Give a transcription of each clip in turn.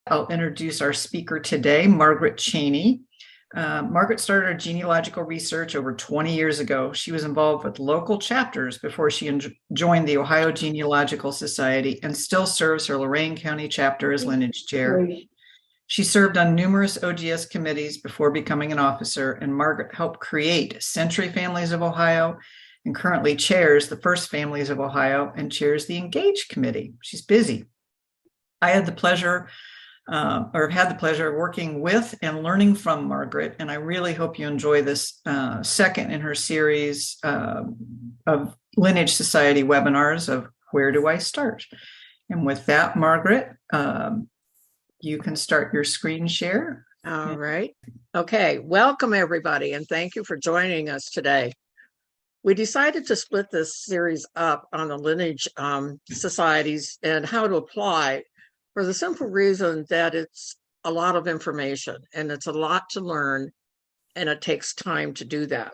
I'll introduce our speaker today, Margaret Cheney. Margaret started her genealogical research over 20 years ago. She was involved with local chapters before she joined the Ohio Genealogical Society and still serves her Lorain County chapter as lineage chair. She served on numerous OGS committees before becoming an officer, and Margaret helped create Century Families of Ohio and currently chairs the First Families of Ohio and chairs the Engage Committee. She's busy. I had the pleasure of working with and learning from Margaret, and I really hope you enjoy this second in her series of Lineage Society webinars of Where Do I Start? And with that, Margaret, you can start your screen share. All right. Okay. Welcome, everybody, and thank you for joining us today. We decided to split this series up on the lineage societies and how to apply, for the simple reason that it's a lot of information and it's a lot to learn, and it takes time to do that.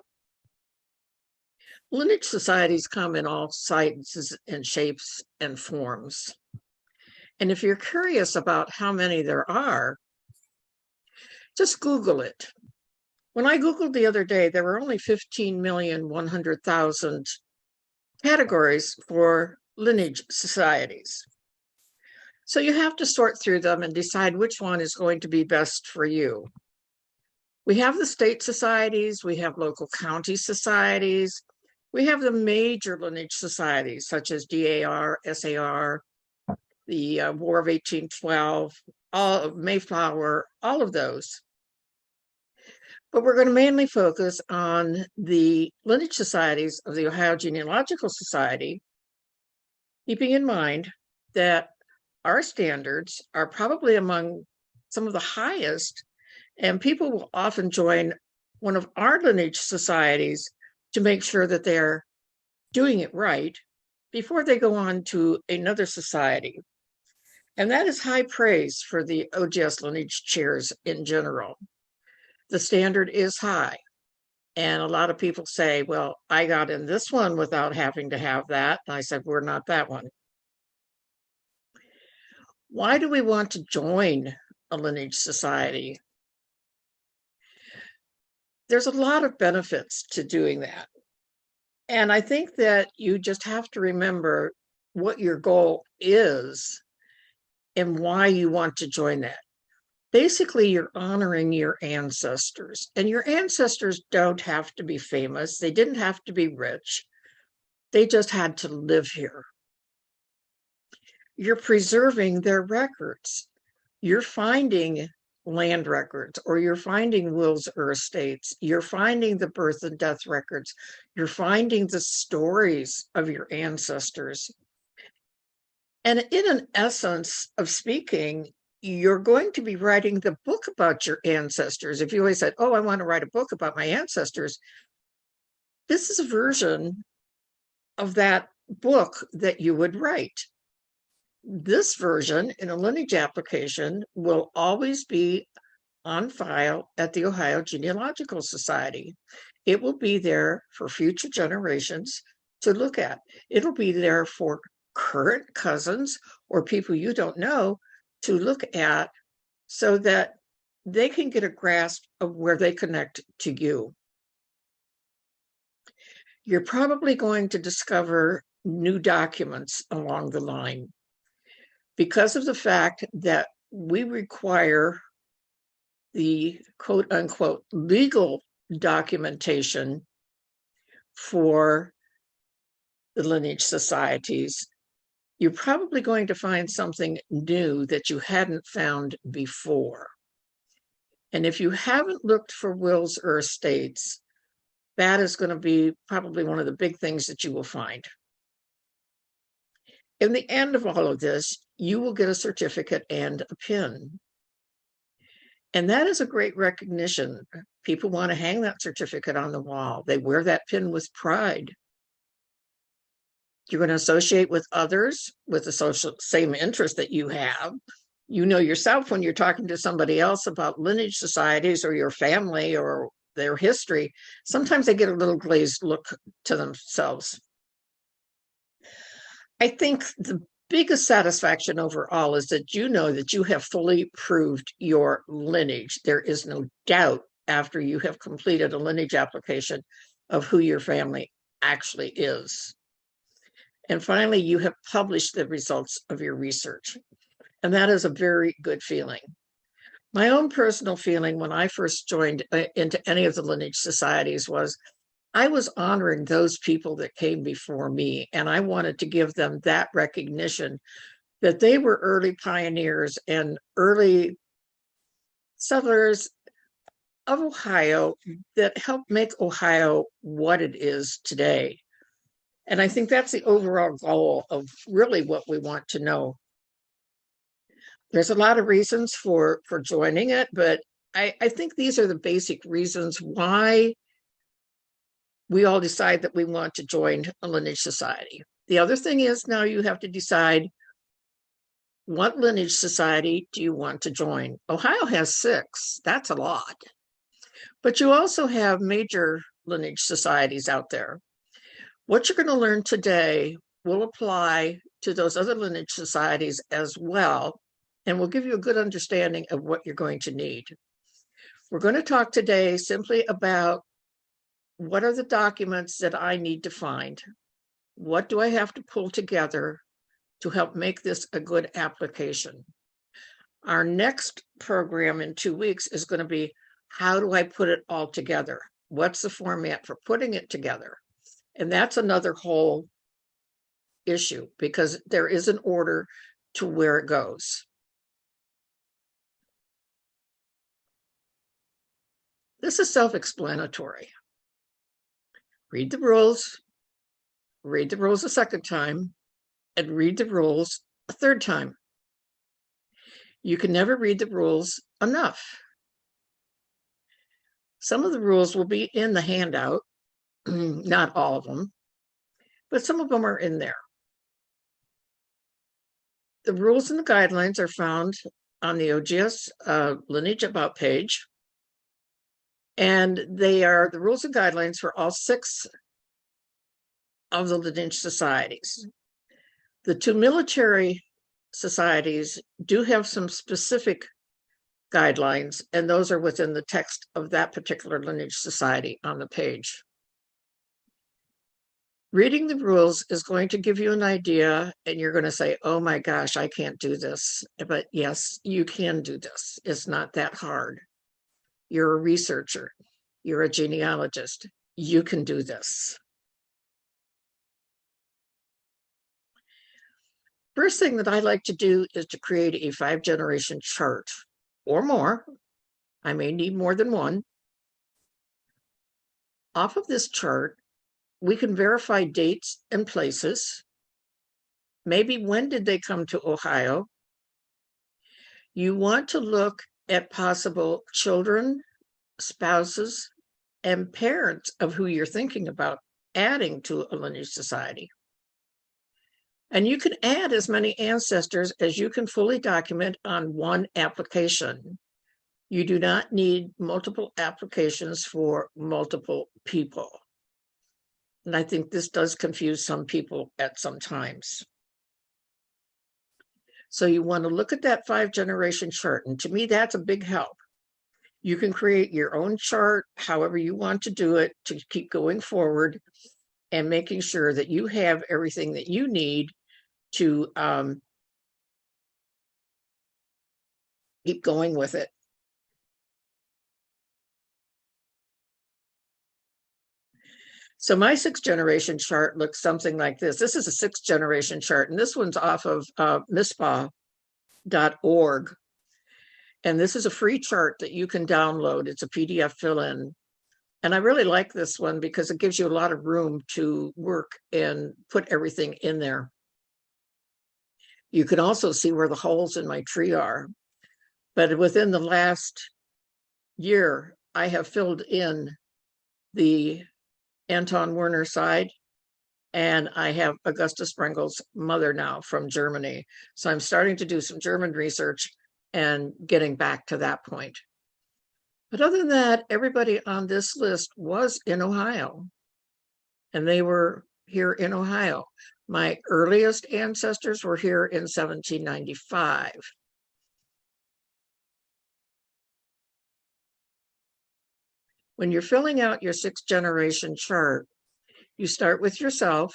Lineage societies come in all sizes and shapes and forms. And if you're curious about how many there are, just Google it. When I Googled the other day, there were only 15,100,000 categories for lineage societies. So you have to sort through them and decide which one is going to be best for you. We have the state societies, we have local county societies, we have the major lineage societies such as DAR, SAR, the War of 1812, all of Mayflower, all of those. But we're going to mainly focus on the lineage societies of the Ohio Genealogical Society, keeping in mind that our standards are probably among some of the highest, and people will often join one of our lineage societies to make sure that they're doing it right before they go on to another society. And that is high praise for the OGS lineage chairs in general. The standard is high. And a lot of people say, well, I got in this one without having to have that. And I said, we're not that one. Why do we want to join a lineage society? There's a lot of benefits to doing that. And I think that you just have to remember what your goal is and why you want to join that. Basically, you're honoring your ancestors, and your ancestors don't have to be famous. They didn't have to be rich. They just had to live here. You're preserving their records. You're finding land records, or you're finding wills or estates. You're finding the birth and death records. You're finding the stories of your ancestors. And in an essence of speaking, you're going to be writing the book about your ancestors. If you always said, oh, I want to write a book about my ancestors, this is a version of that book that you would write. This version in a lineage application will always be on file at the Ohio Genealogical Society. It will be there for future generations to look at. It'll be there for current cousins or people you don't know to look at so that they can get a grasp of where they connect to you. You're probably going to discover new documents along the line because of the fact that we require the quote unquote legal documentation for the lineage societies. You're probably going to find something new that you hadn't found before. And if you haven't looked for wills or estates, that is going to be probably one of the big things that you will find. In the end of all of this, you will get a certificate and a pin. And that is a great recognition. People want to hang that certificate on the wall. They wear that pin with pride. You're going to associate with others with the same interest that you have. You know yourself when you're talking to somebody else about lineage societies or your family or their history, sometimes they get a little glazed look to themselves. I think the biggest satisfaction overall is that you know that you have fully proved your lineage. There is no doubt after you have completed a lineage application of who your family actually is. And finally, you have published the results of your research. And that is a very good feeling. My own personal feeling when I first joined into any of the lineage societies was I was honoring those people that came before me, and I wanted to give them that recognition that they were early pioneers and early settlers of Ohio that helped make Ohio what it is today. And I think that's the overall goal of really what we want to know. There's a lot of reasons for joining it, but I think these are the basic reasons why we all decide that we want to join a lineage society. The other thing is now you have to decide what lineage society do you want to join. Ohio has 6. That's a lot. But you also have major lineage societies out there. What you're going to learn today will apply to those other lineage societies as well, and will give you a good understanding of what you're going to need. We're going to talk today simply about what are the documents that I need to find? What do I have to pull together to help make this a good application? Our next program in 2 weeks is going to be, how do I put it all together? What's the format for putting it together? And that's another whole issue because there is an order to where it goes. This is self-explanatory. Read the rules a second time, and read the rules a third time. You can never read the rules enough. Some of the rules will be in the handout, not all of them, but some of them are in there. The rules and the guidelines are found on the OGS Lineage About page. And they are the rules and guidelines for all 6 of the lineage societies. The 2 military societies do have some specific guidelines, and those are within the text of that particular lineage society on the page. Reading the rules is going to give you an idea, and you're going to say, oh my gosh, I can't do this. But yes, you can do this. It's not that hard. You're a researcher. You're a genealogist. You can do this. First thing that I like to do is to create a 5-generation chart or more. I may need more than one. Off of this chart, we can verify dates and places. Maybe when did they come to Ohio? You want to look at possible children, spouses, and parents of who you're thinking about adding to a lineage society. And you can add as many ancestors as you can fully document on one application. You do not need multiple applications for multiple people. And I think this does confuse some people at some times. So you want to look at that 5-generation chart. And to me, that's a big help. You can create your own chart, however you want to do it, to keep going forward and making sure that you have everything that you need to keep going with it. So my 6th-generation chart looks something like this. This is a 6th-generation chart, and this one's off of mispa.org. And this is a free chart that you can download. It's a PDF fill-in. And I really like this one because it gives you a lot of room to work and put everything in there. You can also see where the holes in my tree are. But within the last year, I have filled in the Anton Werner side, and I have Augusta Sprengel's mother now from Germany. So I'm starting to do some German research and getting back to that point. But other than that, everybody on this list was in Ohio, and they were here in Ohio. My earliest ancestors were here in 1795. When you're filling out your 6th-generation chart, you start with yourself,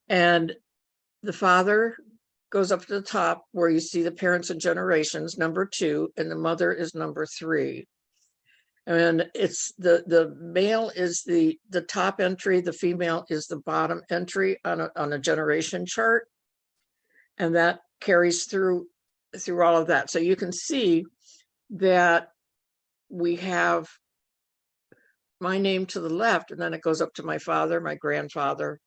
and the father goes up to the top where you see the parents and generations, number 2, and the mother is number 3. And it's the male is the top entry, the female is the bottom entry on a generation chart, and that carries through all of that. So you can see that we have my name to the left, and then it goes up to my father, my grandfather,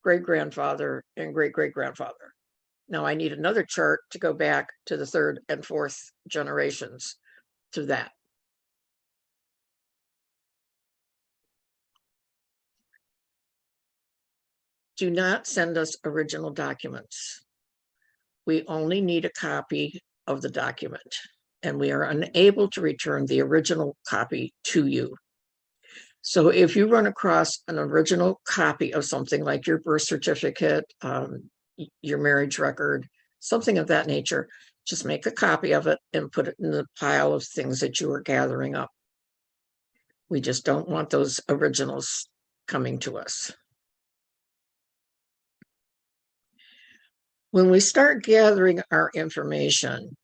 great-grandfather, and great-great-grandfather. Now I need another chart to go back to the 3rd and 4th generations to that. Do not send us original documents. We only need a copy of the document, and we are unable to return the original copy to you. So if you run across an original copy of something like your birth certificate, your marriage record, something of that nature, just make a copy of it and put it in the pile of things that you are gathering up. We just don't want those originals coming to us. When we start gathering our information,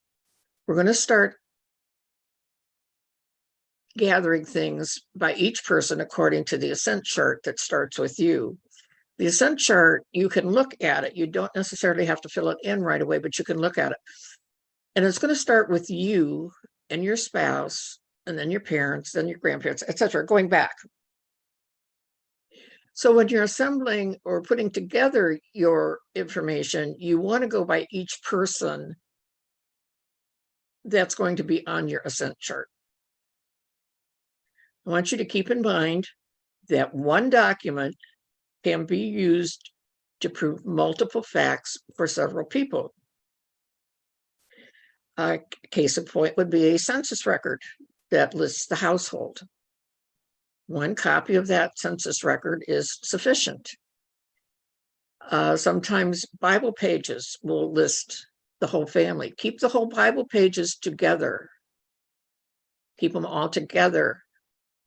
we're going to start gathering things by each person according to the ascent chart that starts with you. The ascent chart, you can look at it. You don't necessarily have to fill it in right away, but you can look at it. And it's going to start with you and your spouse, and then your parents, then your grandparents, etc., going back. So when you're assembling or putting together your information, you want to go by each person that's going to be on your ascent chart. I want you to keep in mind that one document can be used to prove multiple facts for several people. A case in point would be a census record that lists the household. One copy of that census record is sufficient. Sometimes Bible pages will list the whole family. Keep the whole Bible pages together. Keep them all together,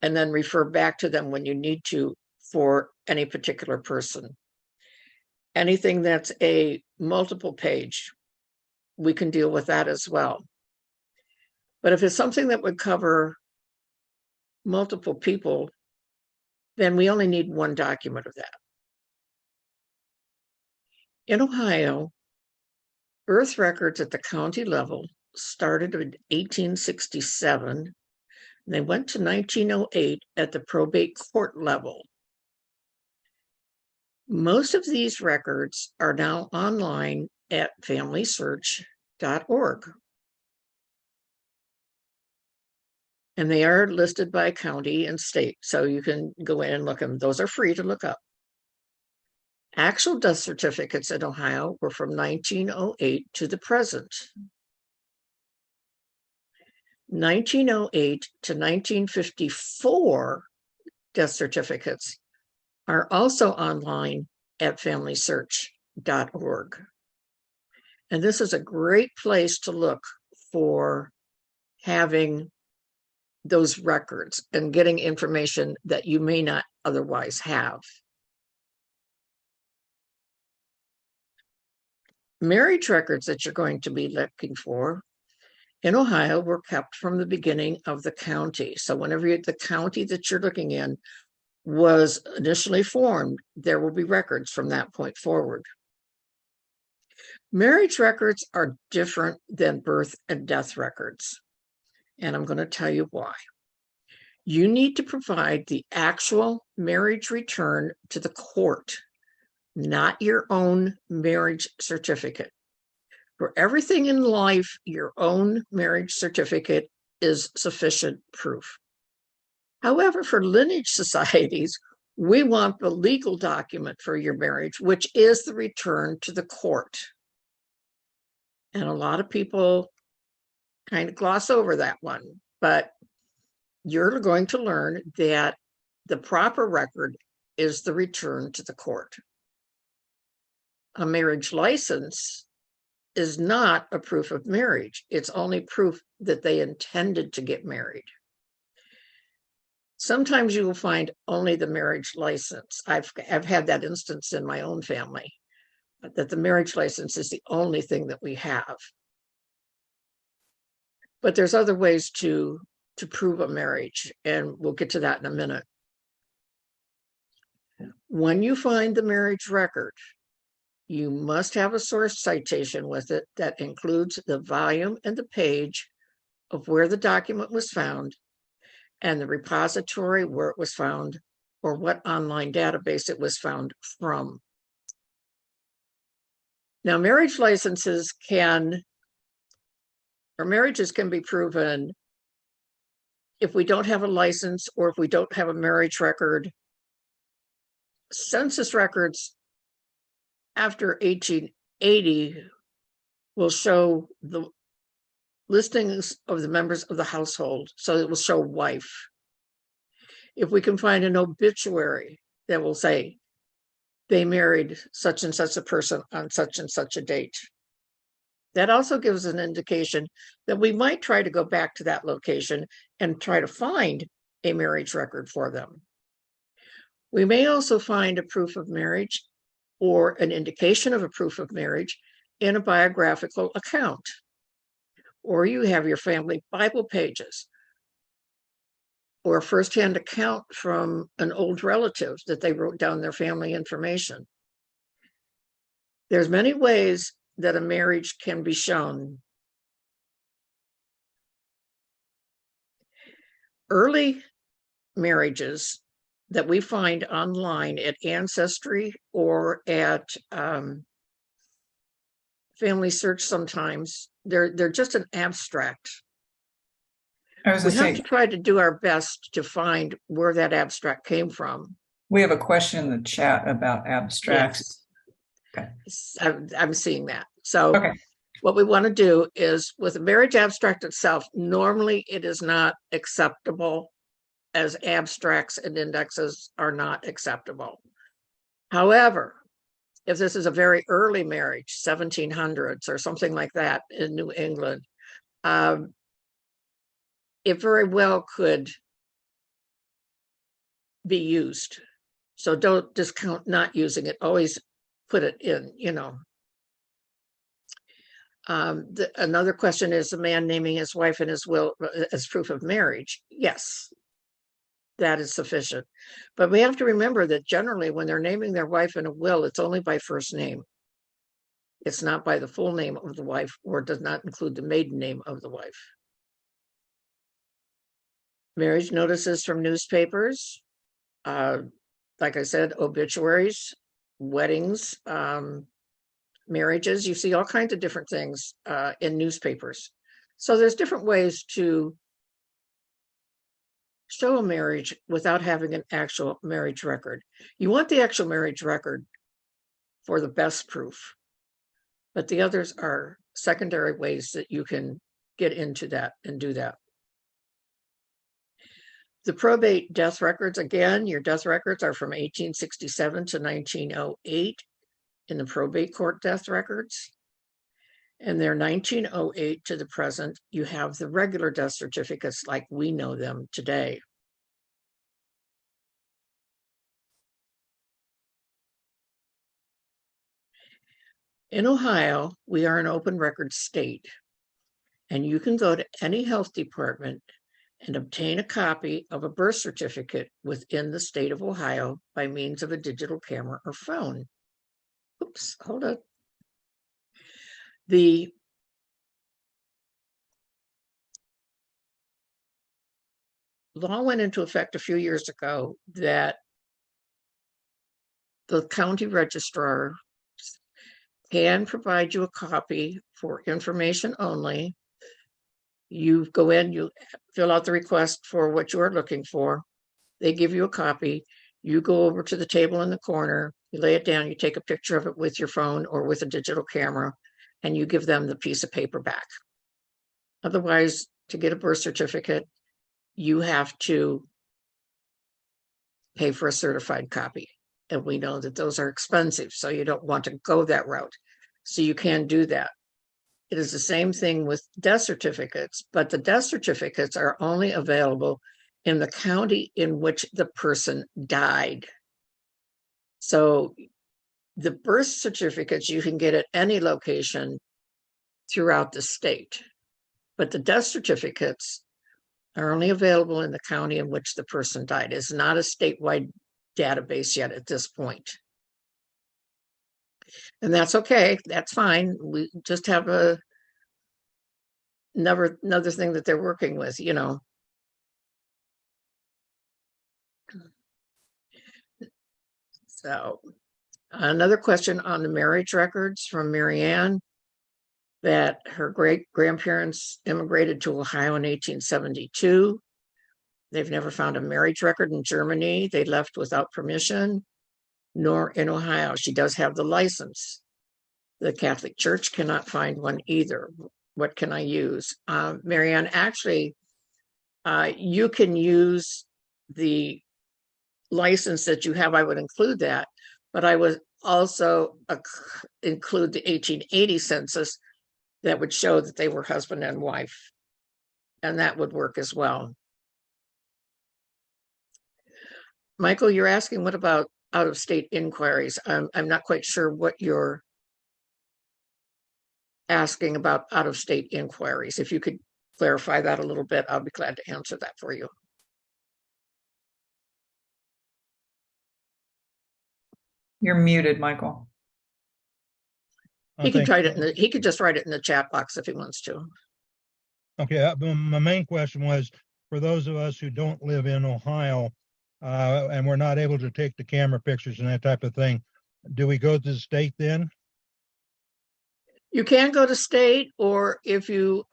and then refer back to them when you need to for any particular person. Anything that's a multiple page, we can deal with that as well. But if it's something that would cover multiple people, then we only need one document of that. In Ohio, birth records at the county level started in 1867. They went to 1908 at the probate court level. Most of these records are now online at FamilySearch.org. And they are listed by county and state, so you can go in and look them. Those are free to look up. Actual death certificates in Ohio were from 1908 to the present. 1908 to 1954 death certificates are also online at FamilySearch.org. And this is a great place to look for having those records and getting information that you may not otherwise have. Marriage records that you're going to be looking for in Ohio were kept from the beginning of the county. So whenever the county that you're looking in was initially formed, there will be records from that point forward. Marriage records are different than birth and death records, and I'm going to tell you why. You need to provide the actual marriage return to the court, not your own marriage certificate. For everything in life, your own marriage certificate is sufficient proof. However, for lineage societies, we want the legal document for your marriage, which is the return to the court. And a lot of people kind of gloss over that one, but you're going to learn that the proper record is the return to the court. A marriage license is not a proof of marriage. It's only proof that they intended to get married. Sometimes you will find only the marriage license. I've had that instance in my own family, that the marriage license is the only thing that we have. But there's other ways to prove a marriage, and we'll get to that in a minute. When you find the marriage record, you must have a source citation with it that includes the volume and the page of where the document was found and the repository where it was found or what online database it was found from. Now, marriages can be proven if we don't have a license or if we don't have a marriage record. Census records after 1880 will show the listings of the members of the household, so it will show wife. If we can find an obituary that will say they married such and such a person on such and such a date, that also gives an indication that we might try to go back to that location and try to find a marriage record for them. We may also find a proof of marriage or an indication of a proof of marriage in a biographical account. Or you have your family Bible pages or a firsthand account from an old relative that they wrote down their family information. There's many ways that a marriage can be shown. Early marriages that we find online at Ancestry or at Family Search sometimes, they're just an abstract. I was We going have to to say, try to do our best to find where that abstract came from. we have a question in the chat about abstracts. Yes. Okay. I'm seeing that. So Okay. What we want to do is, with a marriage abstract itself, normally it is not acceptable, as abstracts and indexes are not acceptable. However, if this is a very early marriage, 1700s or something like that in New England, it very well could be used. So don't discount not using it. Always put it in, Another question is the man naming his wife in his will as proof of marriage. Yes, that is sufficient. But we have to remember that generally when they're naming their wife in a will, it's only by first name. It's not by the full name of the wife, or does not include the maiden name of the wife. Marriage notices from newspapers, like I said, obituaries, weddings, marriages. You see all kinds of different things in newspapers. So there's different ways to show a marriage without having an actual marriage record. You want the actual marriage record for the best proof, but the others are secondary ways that you can get into that and do that. The probate death records, again, your death records are from 1867 to 1908 in the probate court death records. And they're 1908 to the present. You have the regular death certificates like we know them today. In Ohio, we are an open record state, and you can go to any health department and obtain a copy of a birth certificate within the state of Ohio by means of a digital camera or phone. Oops, hold on. The law went into effect a few years ago that the county registrar can provide you a copy for information only. You go in, you fill out the request for what you are looking for. They give you a copy. You go over to the table in the corner, you lay it down, you take a picture of it with your phone or with a digital camera, and you give them the piece of paper back. Otherwise, to get a birth certificate, you have to pay for a certified copy. And we know that those are expensive, so you don't want to go that route. So you can do that. It is the same thing with death certificates, but the death certificates are only available in the county in which the person died. So the birth certificates you can get at any location throughout the state, but the death certificates are only available in the county in which the person died. It's not a statewide database yet at this point. And that's okay. That's fine. We just have another thing that they're working with, you know. So another question on the marriage records from Marianne, that her great-grandparents immigrated to Ohio in 1872. They've never found a marriage record in Germany. They left without permission, nor in Ohio. She does have the license. The Catholic Church cannot find one either. What can I use? Marianne, actually, you can use the license that you have. I would include that, but I would also include the 1880 census that would show that they were husband and wife, and that would work as well. Michael, you're asking what about out-of-state inquiries? I'm not quite sure what you're asking about out-of-state inquiries. If you could clarify that a little bit, I'll be glad to answer that for you. You're muted, Michael. He could try it. He could just write it in the chat box if he wants to. Okay, my main question was for those of us who don't live in Ohio and we're not able to take the camera pictures and that type of thing, do we go to the state then? You can go to state, or if you,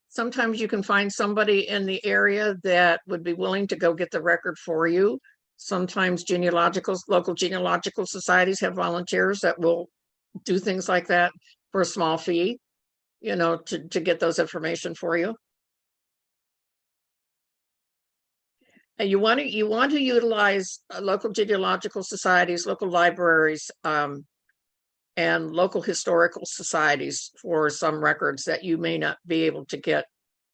sometimes you can find somebody in the area that would be willing to go get the record for you. Sometimes local genealogical societies have volunteers that will do things like that for a small fee, you know, to get those information for you. And you want to utilize local genealogical societies, local libraries, and local historical societies for some records that you may not be able to get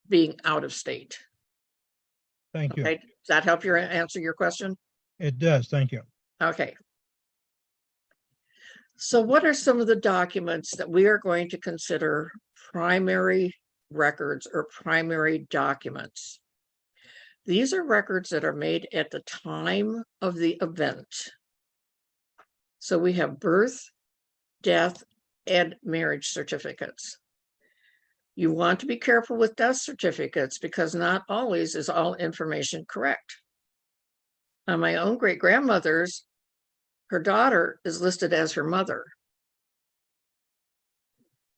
being out of state. Thank you. Okay. Does that help you answer your question? It does. Thank you. Okay. So what are some of the documents that we are going to consider primary records or primary documents? These are records that are made at the time of the event. So we have birth, death, and marriage certificates. You want to be careful with death certificates because not always is all information correct. On my own great-grandmother's, her daughter is listed as her mother.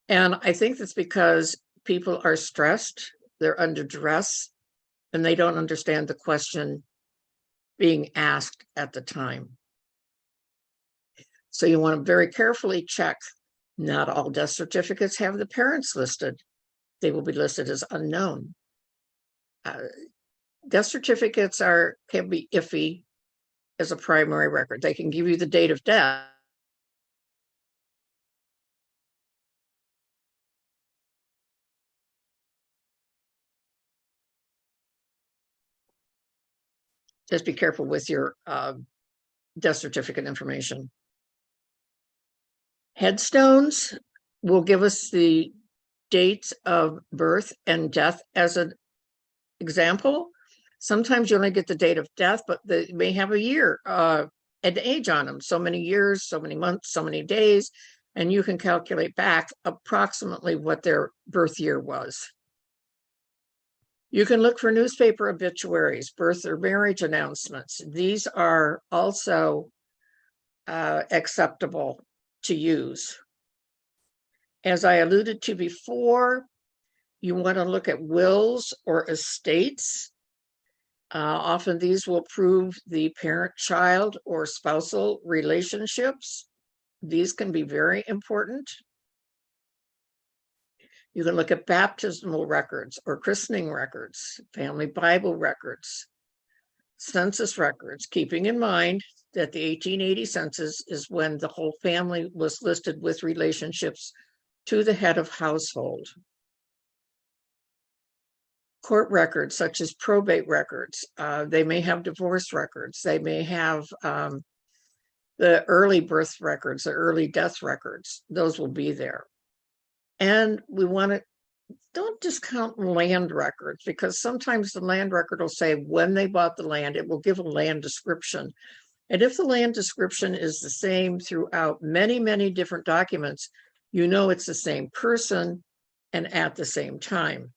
And I think that's because people are stressed, they're under duress, and they don't understand the question being asked at the time. So you want to very carefully check. Not all death certificates have the parents listed. They will be listed as unknown. Death certificates can be iffy as a primary record. They can give you the date of death. Just be careful with your death certificate information. Headstones will give us the dates of birth and death as an example. Sometimes you only get the date of death, but they may have a year and age on them. So many years, so many months, so many days, and you can calculate back approximately what their birth year was. You can look for newspaper obituaries, birth or marriage announcements. These are also acceptable to use. As I alluded to before, you want to look at wills or estates. Often these will prove the parent-child or spousal relationships. These can be very important. You can look at baptismal records or christening records, family Bible records, census records, keeping in mind that the 1880 census is when the whole family was listed with relationships to the head of household. Court records, such as probate records, they may have divorce records, they may have the early birth records, the early death records, those will be there. And we want to, don't discount land records, because sometimes the land record will say when they bought the land, it will give a land description. And if the land description is the same throughout many, many different documents, you know it's the same person and at the same time.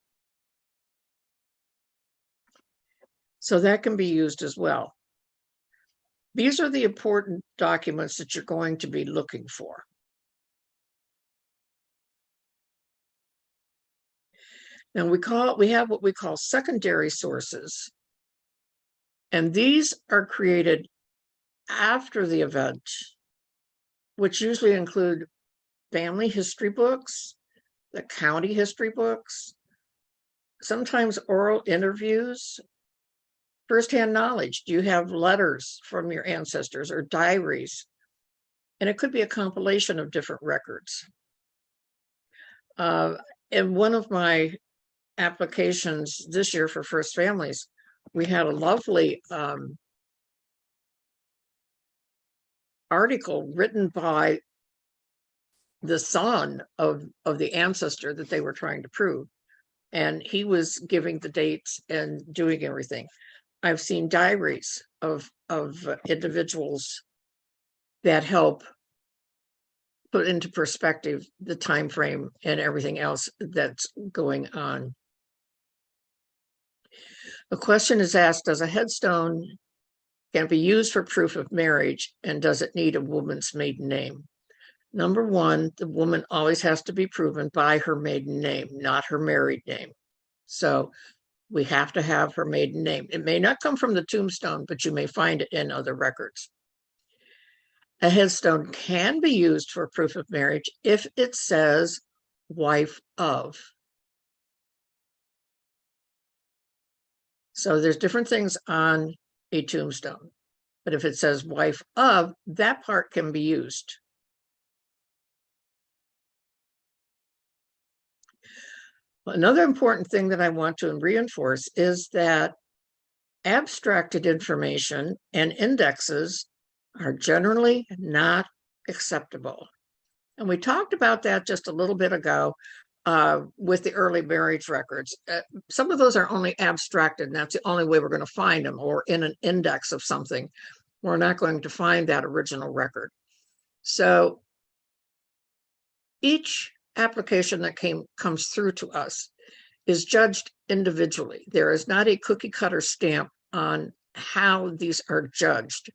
So that can be used as well. These are the important documents that you're going to be looking for. Now we have what we call secondary sources. And these are created after the event, which usually include family history books, the county history books, sometimes oral interviews, firsthand knowledge. Do you have letters from your ancestors or diaries? And it could be a compilation of different records. In one of my applications this year for First Families, we had a lovely article written by the son of the ancestor that they were trying to prove. And he was giving the dates and doing everything. I've seen diaries of individuals that help put into perspective the time frame and everything else that's going on. A question is asked, does a headstone can be used for proof of marriage, and does it need a woman's maiden name? Number one, the woman always has to be proven by her maiden name, not her married name. So we have to have her maiden name. It may not come from the tombstone, but you may find it in other records. A headstone can be used for proof of marriage if it says wife of. So there's different things on a tombstone, but if it says wife of, that part can be used. Another important thing that I want to reinforce is that abstracted information and indexes are generally not acceptable. And we talked about that just a little bit ago with the early marriage records. Some of those are only abstracted, and that's the only way we're going to find them, or in an index of something. We're not going to find that original record. So each application that comes through to us is judged individually. There is not a cookie cutter stamp on how these are judged.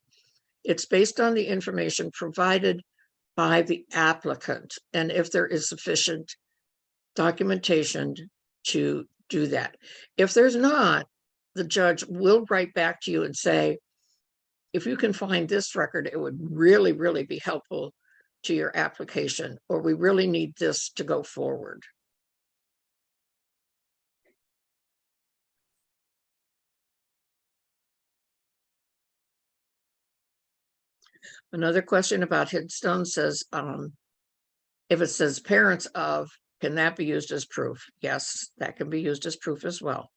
It's based on the information provided by the applicant, and if there is sufficient documentation to do that. If there's not, the judge will write back to you and say, if you can find this record, it would really, really be helpful to your application, or we really need this to go forward. Another question about headstones says, if it says parents of, can that be used as proof? Yes, that can be used as proof as well.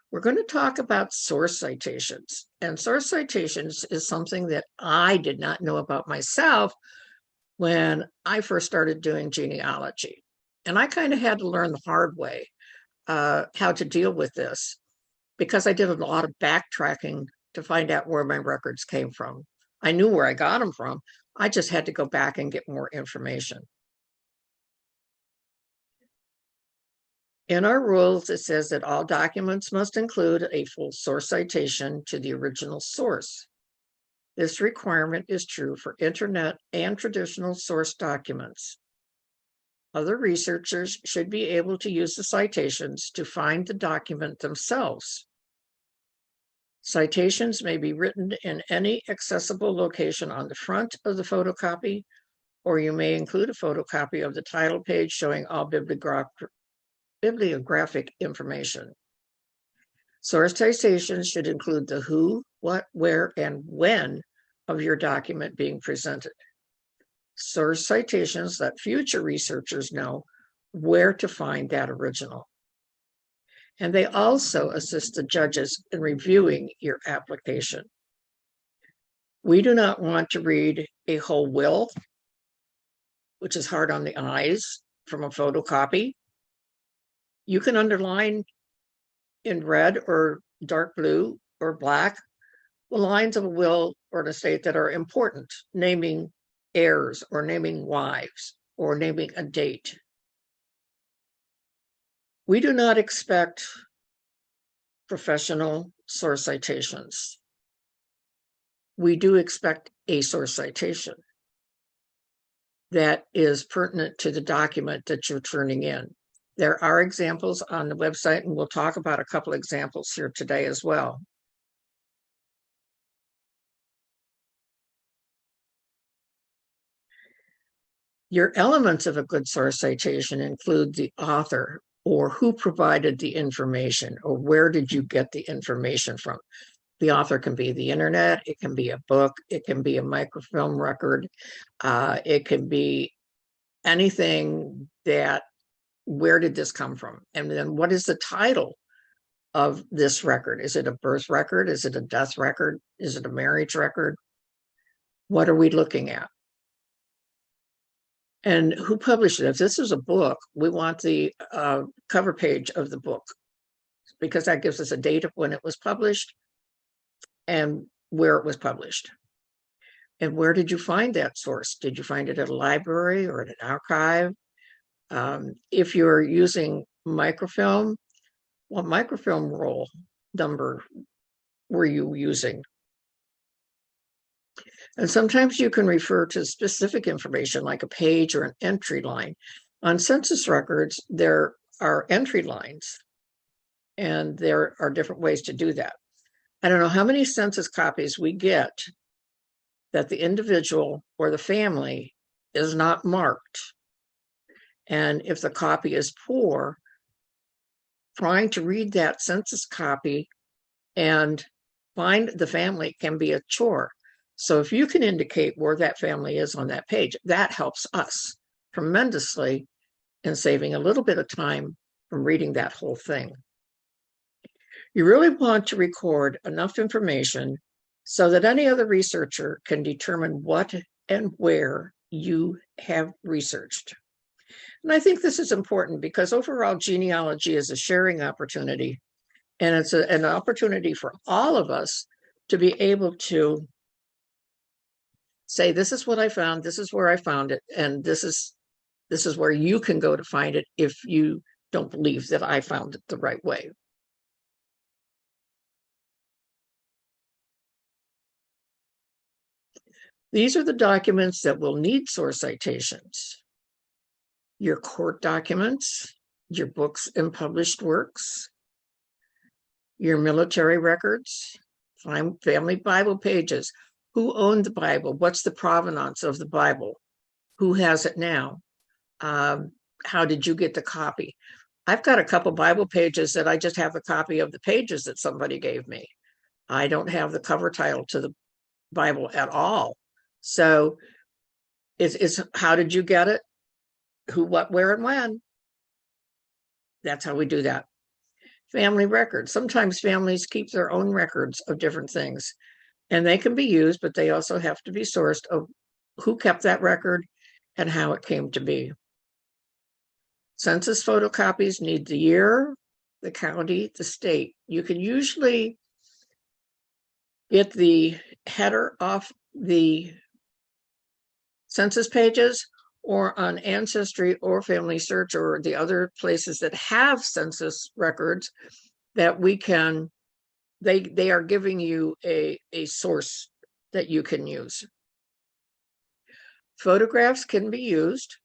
We're going to talk about source citations, and source citations is something that I did not know about myself when I first started doing genealogy. And I kind of had to learn the hard way how to deal with this, because I did a lot of backtracking to find out where my records came from. I knew where I got them from. I just had to go back and get more information. In our rules, it says that all documents must include a full source citation to the original source. This requirement is true for internet and traditional source documents. Other researchers should be able to use the citations to find the document themselves. Citations may be written in any accessible location on the front of the photocopy, or you may include a photocopy of the title page showing all bibliographic information. Source citations should include the who, what, where, and when of your document being presented. Source citations let future researchers know where to find that original. And they also assist the judges in reviewing your application. We do not want to read a whole will, which is hard on the eyes, from a photocopy. You can underline in red or dark blue or black the lines of a will or an estate that are important, naming heirs or naming wives or naming a date. We do not expect professional source citations. We do expect a source citation that is pertinent to the document that you're turning in. There are examples on the website, and we'll talk about a couple examples here today as well. Your elements of a good source citation include the author, or who provided the information, or where did you get the information from. The author can be the internet, it can be a book, it can be a microfilm record, it can be anything that, where did this come from? And then what is the title of this record? Is it a birth record? Is it a death record? Is it a marriage record? What are we looking at? And who published it? If this is a book, we want the cover page of the book, because that gives us a date of when it was published and where it was published. And where did you find that source? Did you find it at a library or at an archive? If you're using microfilm, what microfilm roll number were you using? And sometimes you can refer to specific information like a page or an entry line. On census records, there are entry lines, and there are different ways to do that. I don't know how many census copies we get that the individual or the family is not marked. And if the copy is poor, trying to read that census copy and find the family can be a chore. So if you can indicate where that family is on that page, that helps us tremendously in saving a little bit of time from reading that whole thing. You really want to record enough information so that any other researcher can determine what and where you have researched. And I think this is important because overall genealogy is a sharing opportunity, and it's an opportunity for all of us to be able to say, this is what I found, this is where I found it, and this is where you can go to find it if you don't believe that I found it the right way. These are the documents that will need source citations. Your court documents, your books and published works, your military records, family Bible pages. Who owned the Bible? What's the provenance of the Bible? Who has it now? How did you get the copy? I've got a couple Bible pages that I just have a copy of the pages that somebody gave me. I don't have the cover title to the Bible at all. So it's how did you get it? Who, what, where, and when? That's how we do that. Family records. Sometimes families keep their own records of different things, and they can be used, but they also have to be sourced of who kept that record and how it came to be. Census photocopies need the year, the county, the state. You can usually get the header off the census pages or on Ancestry or Family Search or the other places that have census records that we can, they are giving you a source that you can use. Photographs can be used.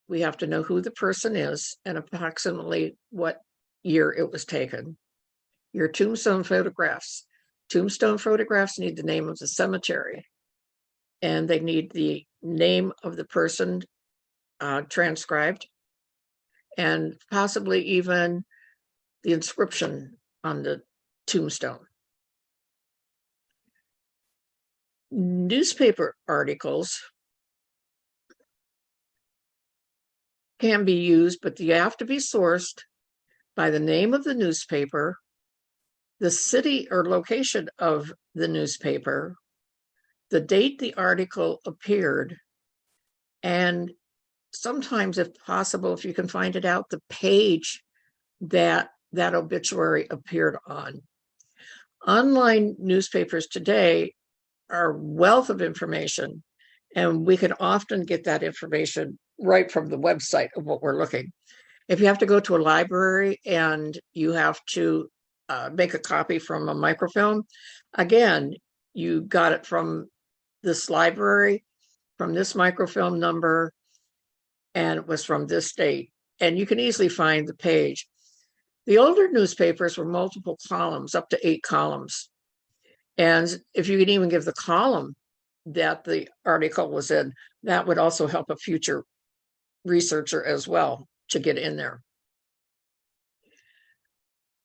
We have to know who the person is and approximately what year it was taken. Your tombstone photographs. Tombstone photographs need the name of the cemetery, and they need the name of the person transcribed, and possibly even the inscription on the tombstone. Newspaper articles can be used, but you have to be sourced by the name of the newspaper, the city or location of the newspaper, the date the article appeared, and sometimes, if possible, if you can find it out, the page that that obituary appeared on. Online newspapers today are a wealth of information, and we can often get that information right from the website of what we're looking. If you have to go to a library and you have to make a copy from a microfilm, again, you got it from this library, from this microfilm number, and it was from this date. And you can easily find the page. The older newspapers were multiple columns, up to 8 columns. And if you could even give the column that the article was in, that would also help a future researcher as well to get in there.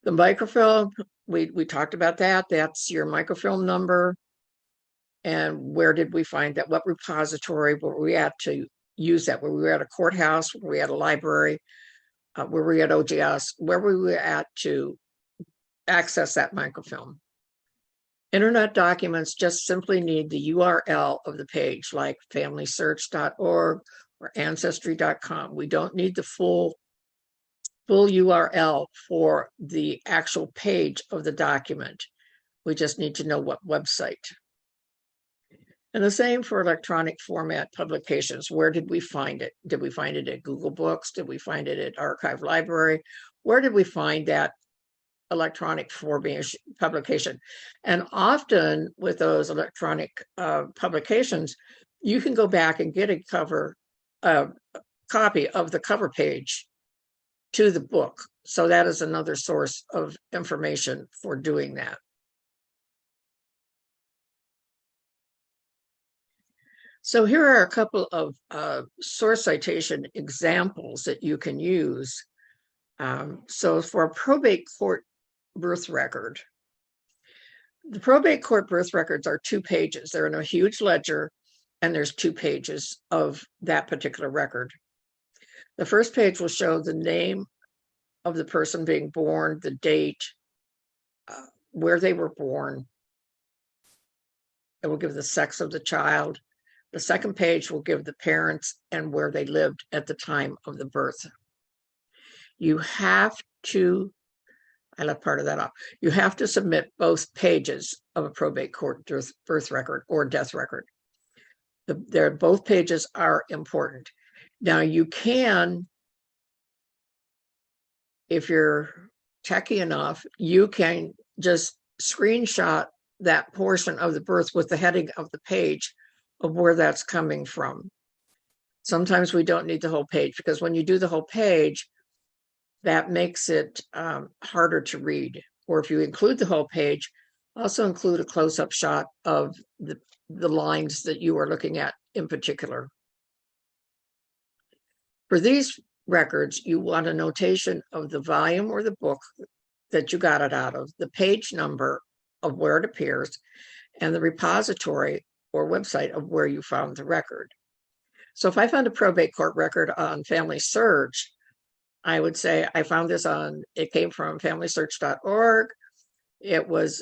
The microfilm, we talked about that. That's your microfilm number. And where did we find that? What repository were we at to use that? Were we at a courthouse? Were we at a library? Were we at OGS? Where were we at to access that microfilm? Internet documents just simply need the URL of the page, like familysearch.org or ancestry.com. We don't need the full URL for the actual page of the document. We just need to know what website. And the same for electronic format publications. Where did we find it? Did we find it at Google Books? Did we find it at Archive Library? Where did we find that electronic publication? And often with those electronic publications, you can go back and get a copy of the cover page to the book. So that is another source of information for doing that. So here are a couple of source citation examples that you can use. So for a probate court birth record, the probate court birth records are 2 pages. They're in a huge ledger, and there's 2 pages of that particular record. The first page will show the name of the person being born, the date, where they were born. It will give the sex of the child. The second page will give the parents and where they lived at the time of the birth. You have to, I left part of that off. You have to submit both pages of a probate court birth record or death record. Both pages are important. Now you can, if you're techie enough, you can just screenshot that portion of the birth with the heading of the page of where that's coming from. Sometimes we don't need the whole page, because when you do the whole page, that makes it harder to read. Or if you include the whole page, also include a close-up shot of the lines that you are looking at in particular. For these records, you want a notation of the volume or the book that you got it out of, the page number of where it appears, and the repository or website of where you found the record. So if I found a probate court record on Family Search, I would say I found this it came from familysearch.org. It was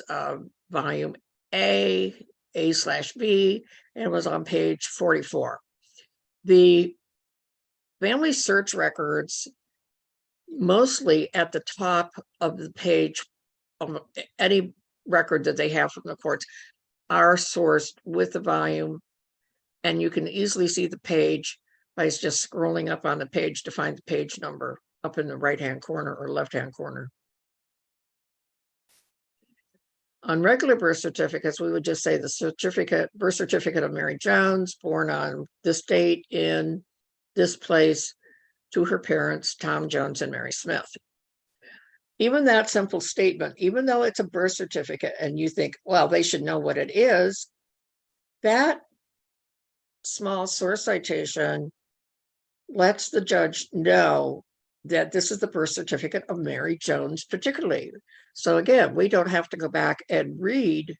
volume A/B, and it was on page 44. The Family Search records, mostly at the top of the page of any record that they have from the courts, are sourced with the volume, and you can easily see the page by just scrolling up on the page to find the page number up in the right-hand corner or left-hand corner. On regular birth certificates, we would just say the birth certificate of Mary Jones, born on this date in this place, to her parents, Tom Jones and Mary Smith. Even that simple statement, even though it's a birth certificate and you think, well, they should know what it is, that small source citation lets the judge know that this is the birth certificate of Mary Jones particularly. So again, we don't have to go back and read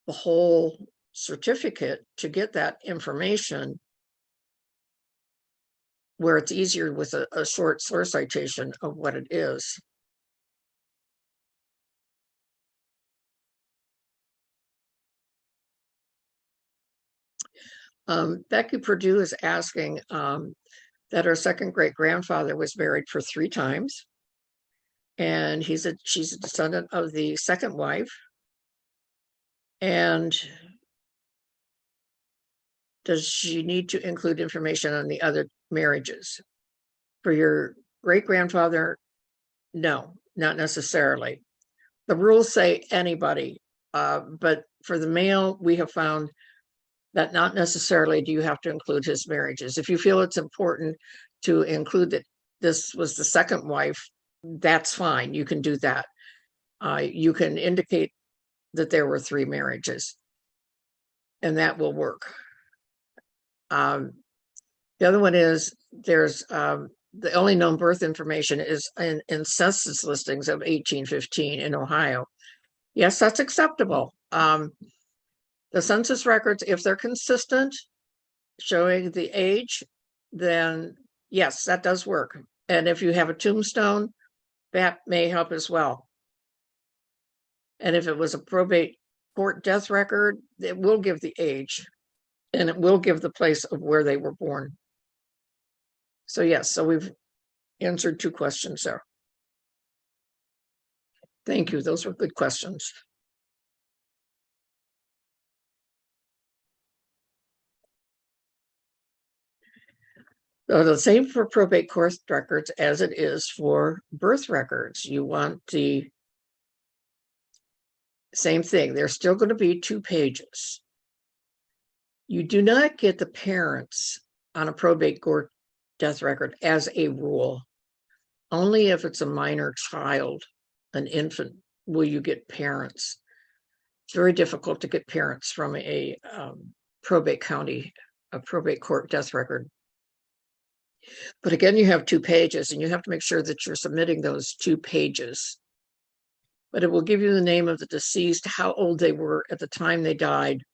the whole certificate to get that information, where it's easier with a short source citation of what it is. Becky Purdue is asking that her second great grandfather was married for 3 times, and she's a descendant of the second wife. And does she need to include information on the other marriages? For your great grandfather, no, not necessarily. The rules say anybody, but for the male, we have found that not necessarily do you have to include his marriages. If you feel it's important to include that this was the second wife, that's fine. You can do that. You can indicate that there were 3 marriages, and that will work. The other one is there's the only known birth information is in census listings of 1815 in Ohio. Yes, that's acceptable. The census records, if they're consistent, showing the age, then yes, that does work. And if you have a tombstone, that may help as well. And if it was a probate court death record, it will give the age, and it will give the place of where they were born. So yes, so we've answered 2 questions there. Thank you. Those were good questions. So the same for probate court records as it is for birth records. You want the same thing. There's still going to be 2 pages. You do not get the parents on a probate court death record as a rule. Only if it's a minor child, an infant, will you get parents. It's very difficult to get parents from a probate court death record. But again, you have 2 pages, and you have to make sure that you're submitting those 2 pages. But it will give you the name of the deceased, how old they were at the time they died.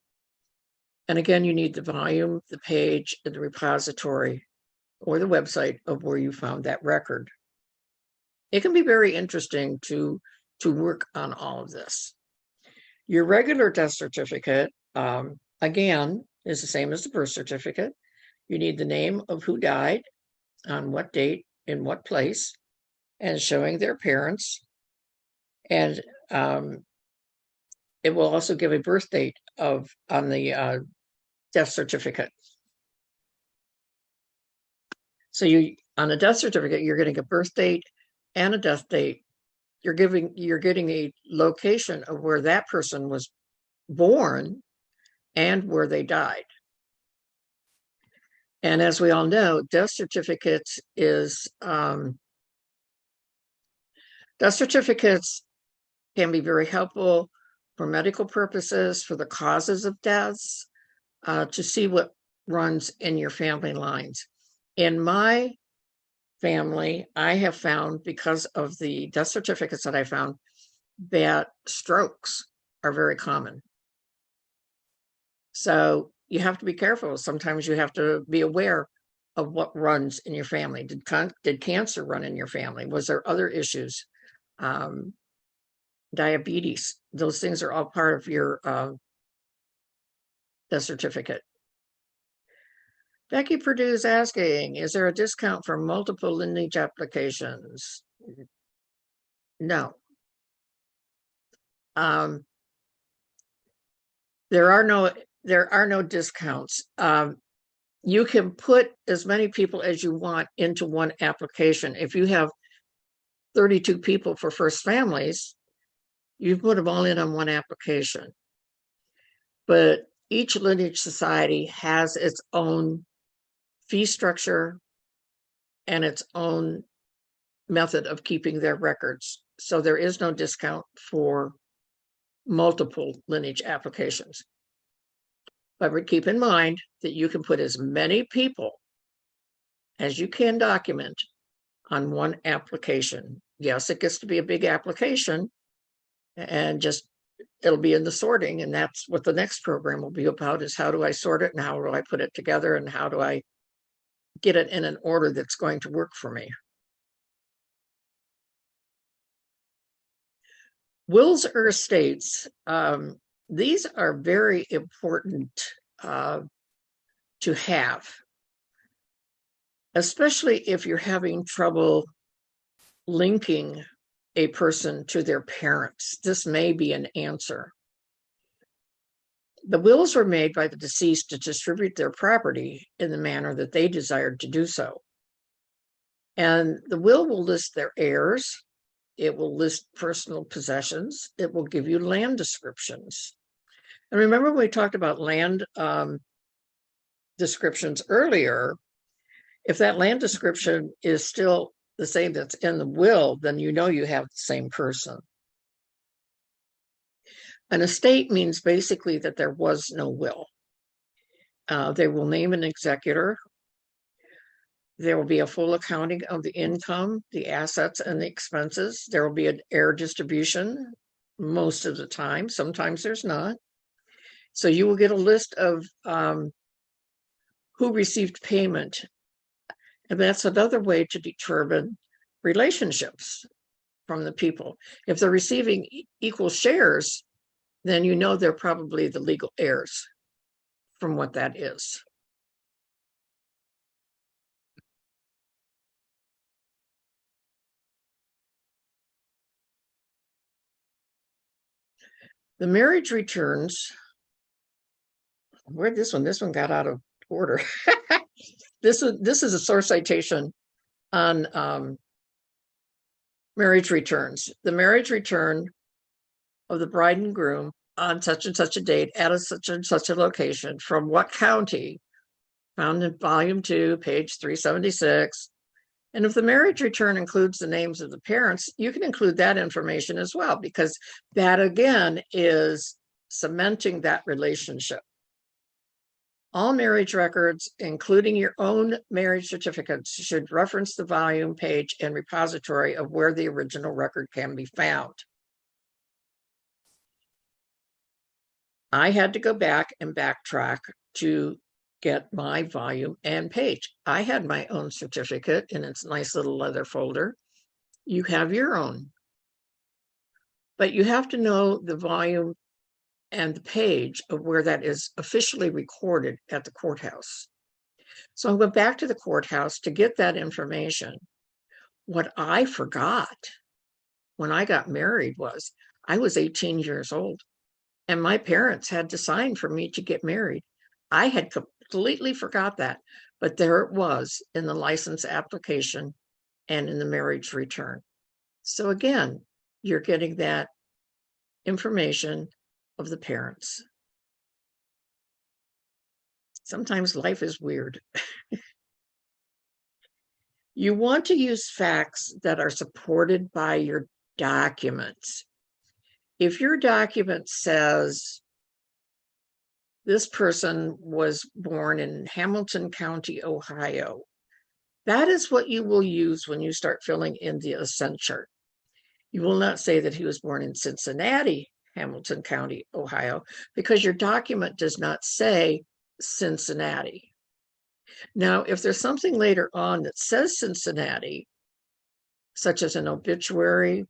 And again, you need the volume, the page, and the repository or the website of where you found that record. It can be very interesting to work on all of this. Your regular death certificate, again, is the same as the birth certificate. You need the name of who died, on what date, in what place, and showing their parents. And it will also give a birth date on the death certificate. So on a death certificate, you're getting a birth date and a death date. You're getting a location of where that person was born and where they died. And as we all know, death certificates can be very helpful for medical purposes, for the causes of deaths, to see what runs in your family lines. In my family, I have found, because of the death certificates that I found, that strokes are very common. So you have to be careful. Sometimes you have to be aware of what runs in your family. Did cancer run in your family? Was there other issues? Diabetes, those things are all part of your death certificate. Becky Purdue is asking, is there a discount for multiple lineage applications? No. There are no discounts. You can put as many people as you want into one application. If you have 32 people for first families, you put them all in on one application. But each lineage society has its own fee structure and its own method of keeping their records. So there is no discount for multiple lineage applications. But keep in mind that you can put as many people as you can document on one application. Yes, it gets to be a big application, and just it'll be in the sorting, and that's what the next program will be about, is how do I sort it and how do I put it together and how do I get it in an order that's going to work for me. Wills or estates, these are very important to have, especially if you're having trouble linking a person to their parents. This may be an answer. The wills were made by the deceased to distribute their property in the manner that they desired to do so. And the will list their heirs. It will list personal possessions. It will give you land descriptions. And remember, we talked about land descriptions earlier. If that land description is still the same that's in the will, then you know you have the same person. An estate means basically that there was no will. They will name an executor. There will be a full accounting of the income, the assets, and the expenses. There will be an heir distribution most of the time. Sometimes there's not. So you will get a list of who received payment. And that's another way to determine relationships from the people. If they're receiving equal shares, then you know they're probably the legal heirs from what that is. The marriage returns, where'd this one got out of order. This is a source citation on marriage returns. The marriage return of the bride and groom on such and such a date at a such and such a location from what county, found in volume 2, page 376. And if the marriage return includes the names of the parents, you can include that information as well, because that again is cementing that relationship. All marriage records, including your own marriage certificates, should reference the volume, page, and repository of where the original record can be found. I had to go back and backtrack to get my volume and page. I had my own certificate in its nice little leather folder. You have your own. But you have to know the volume and the page of where that is officially recorded at the courthouse. So I went back to the courthouse to get that information. What I forgot when I got married was I was 18 years old and my parents had to sign for me to get married. I had completely forgot that, but there it was in the license application and in the marriage return. So again, you're getting that information of the parents. Sometimes life is weird. You want to use facts that are supported by your documents. If your document says this person was born in Hamilton County, Ohio, that is what you will use when you start filling in the ascent chart. You will not say that he was born in Cincinnati, Hamilton County, Ohio, because your document does not say Cincinnati. Now, if there's something later on that says Cincinnati, such as an obituary,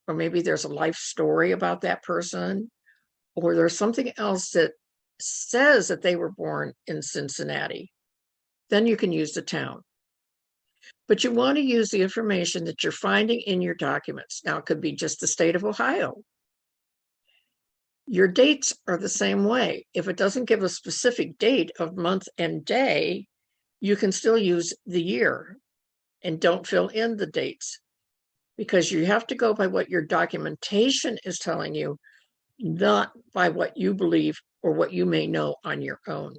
or maybe there's a life story about that person, or there's something else that says that they were born in Cincinnati, then you can use the town. But you want to use the information that you're finding in your documents. Now, it could be just the state of Ohio. Your dates are the same way. If it doesn't give a specific date of month and day, you can still use the year and don't fill in the dates, because you have to go by what your documentation is telling you, not by what you believe or what you may know on your own.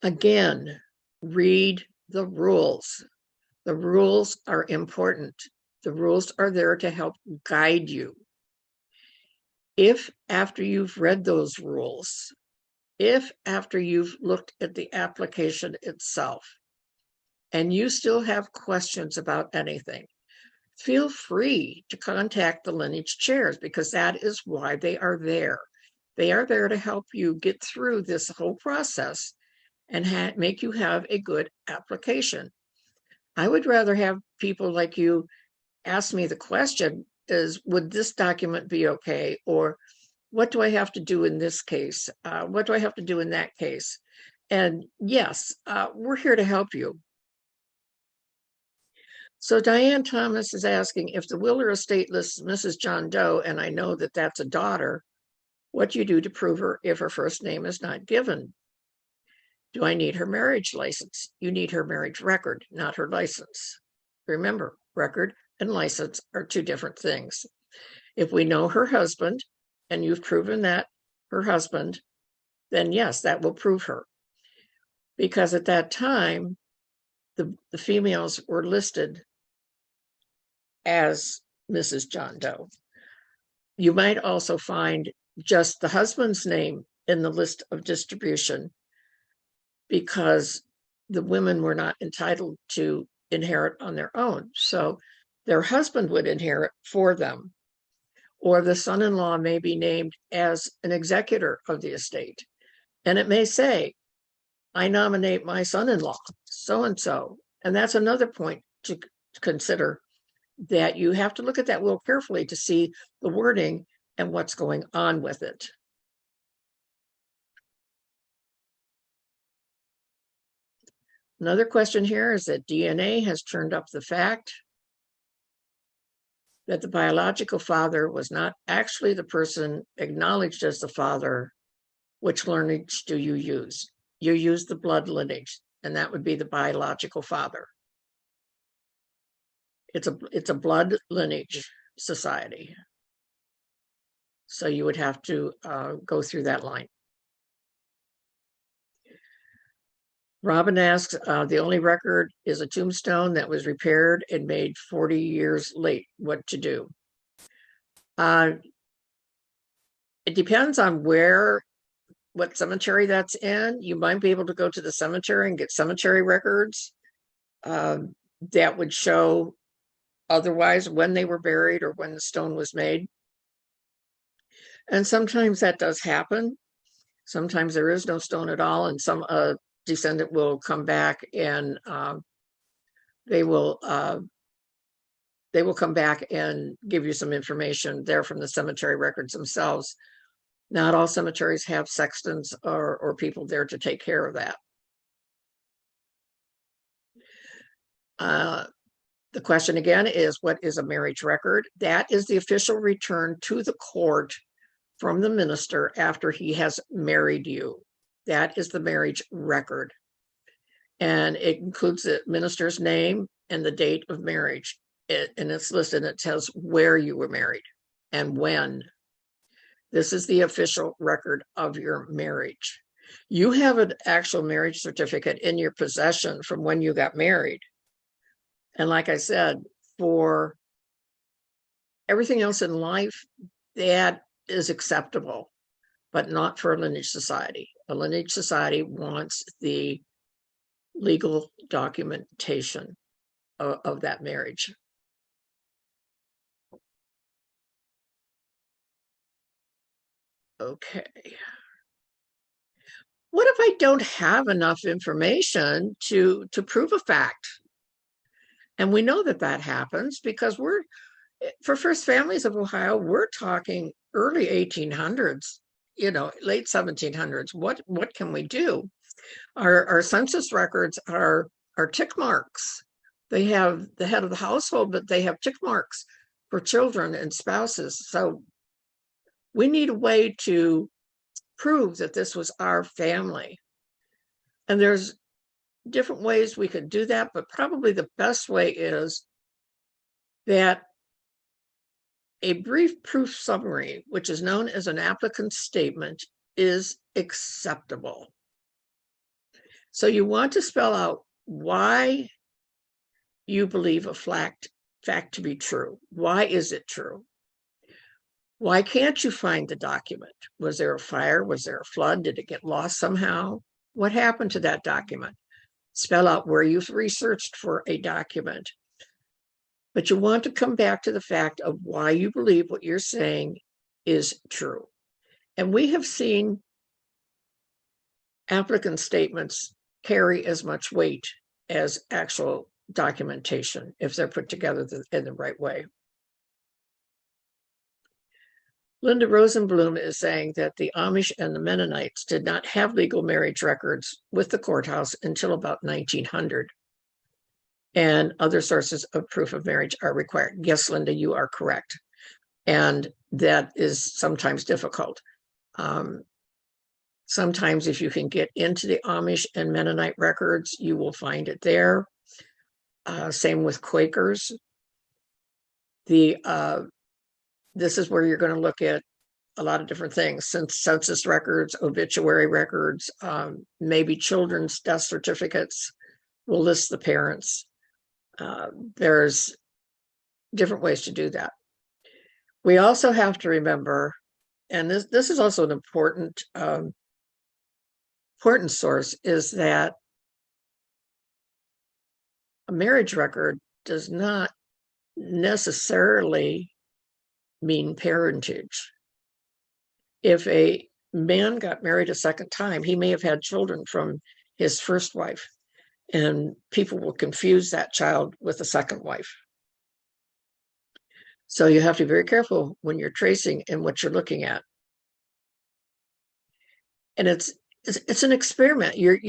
Again, read the rules. The rules are important. The rules are there to help guide you. If after you've read those rules, if after you've looked at the application itself, and you still have questions about anything, feel free to contact the lineage chairs, because that is why they are there. They are there to help you get through this whole process and make you have a good application. I would rather have people like you ask me the question is, would this document be okay? Or what do I have to do in this case? What do I have to do in that case? And yes, we're here to help you. So Diane Thomas is asking, if the will or estate lists Mrs. John Doe, and I know that that's a daughter, what do you do to prove her if her first name is not given? Do I need her marriage license? You need her marriage record, not her license. Remember, record and license are two different things. If we know her husband, and you've proven that her husband, then yes, that will prove her. Because at that time, the females were listed as Mrs. John Doe. You might also find just the husband's name in the list of distribution, because the women were not entitled to inherit on their own. So their husband would inherit for them, or the son-in-law may be named as an executor of the estate. And it may say, I nominate my son-in-law, so-and-so. And that's another point to consider, that you have to look at that will carefully to see the wording and what's going on with it. Another question here is that DNA has turned up the fact that the biological father was not actually the person acknowledged as the father. Which lineage do you use? You use the blood lineage, and that would be the biological father. It's a blood lineage society. So you would have to go through that line. Robin asks, the only record is a tombstone that was repaired and made 40 years late. What to do? It depends on what cemetery that's in. You might be able to go to the cemetery and get cemetery records that would show otherwise when they were buried or when the stone was made. And sometimes that does happen. Sometimes there is no stone at all, and some descendant will come back and they will come back and give you some information there from the cemetery records themselves. Not all cemeteries have sextons or people there to take care of that. The question again is, what is a marriage record? That is the official return to the court from the minister after he has married you. That is the marriage record. And it includes the minister's name and the date of marriage. And it's listed, it tells where you were married and when. This is the official record of your marriage. You have an actual marriage certificate in your possession from when you got married. And like I said, for everything else in life, that is acceptable, but not for a lineage society. A lineage society wants the legal documentation of that marriage. Okay. What if I don't have enough information to prove a fact? And we know that happens because for First Families of Ohio, we're talking early 1800s, late 1700s. What can we do? Our census records are tick marks. They have the head of the household, but they have tick marks for children and spouses. So we need a way to prove that this was our family. And there's different ways we could do that, but probably the best way is that a brief proof summary, which is known as an applicant's statement, is acceptable. So you want to spell out why you believe a fact to be true. Why is it true? Why can't you find the document? Was there a fire? Was there a flood? Did it get lost somehow? What happened to that document? Spell out where you've researched for a document. But you want to come back to the fact of why you believe what you're saying is true. And we have seen applicant statements carry as much weight as actual documentation if they're put together in the right way. Linda Rosenblum is saying that the Amish and the Mennonites did not have legal marriage records with the courthouse until about 1900. And other sources of proof of marriage are required. Yes, Linda, you are correct. And that is sometimes difficult. Sometimes if you can get into the Amish and Mennonite records, you will find it there. Same with Quakers. This is where you're going to look at a lot of different things, since census records, obituary records, maybe children's death certificates will list the parents. There's different ways to do that. We also have to remember, and this is also an important source, is that a marriage record does not necessarily mean parentage. If a man got married a second time, he may have had children from his first wife, and people will confuse that child with the second wife. So you have to be very careful when you're tracing and what you're looking at. And it's an experiment. You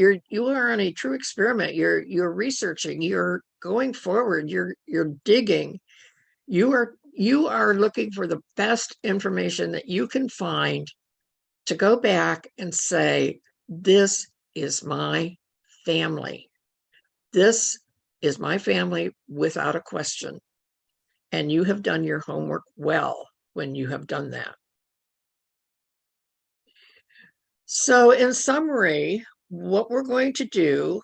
are on a true experiment. You're researching. You're going forward. You're digging. You are looking for the best information that you can find to go back and say, this is my family. This is my family without a question. And you have done your homework well when you have done that. So in summary, what we're going to do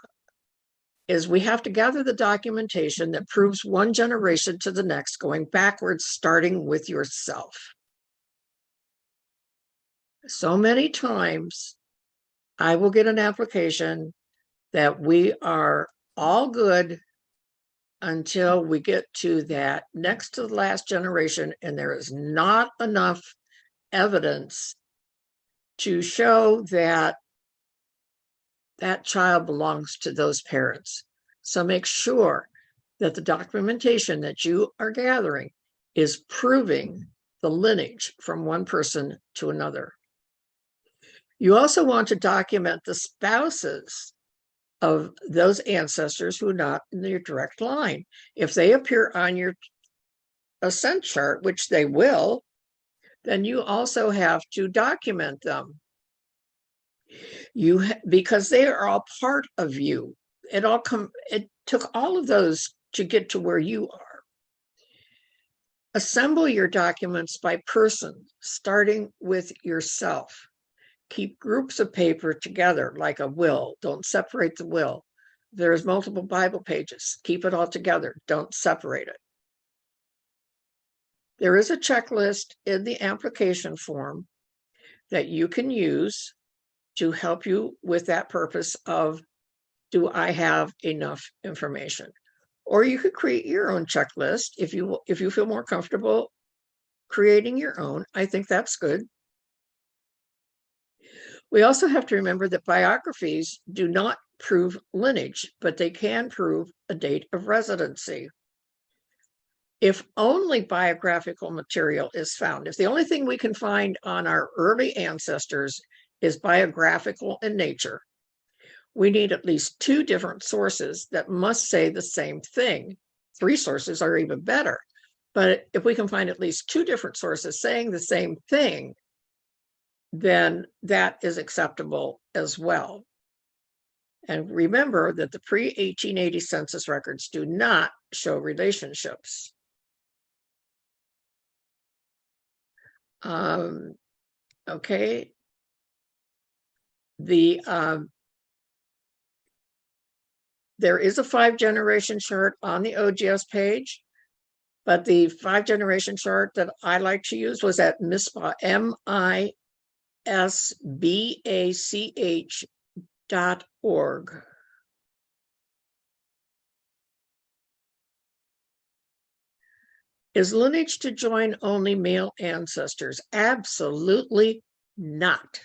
is we have to gather the documentation that proves one generation to the next, going backwards, starting with yourself. So many times I will get an application that we are all good until we get to that next to the last generation, and there is not enough evidence to show that that child belongs to those parents. So make sure that the documentation that you are gathering is proving the lineage from one person to another. You also want to document the spouses of those ancestors who are not in your direct line. If they appear on your ascent chart, which they will, then you also have to document them. Because they are all part of you. It took all of those to get to where you are. Assemble your documents by person, starting with yourself. Keep groups of paper together like a will. Don't separate the will. There's multiple Bible pages. Keep it all together. Don't separate it. There is a checklist in the application form that you can use to help you with that purpose of, do I have enough information? Or you could create your own checklist if you feel more comfortable creating your own. I think that's good. We also have to remember that biographies do not prove lineage, but they can prove a date of residency. If only biographical material is found, if the only thing we can find on our early ancestors is biographical in nature, we need at least 2 different sources that must say the same thing. 3 sources are even better. But if we can find at least 2 different sources saying the same thing, then that is acceptable as well. And remember that the pre-1880 census records do not show relationships. Okay. There is a 5-generation chart on the OGS page, but the 5-generation chart that I like to use was at MISBACH, MISBACH.org. Is lineage to join only male ancestors? Absolutely not.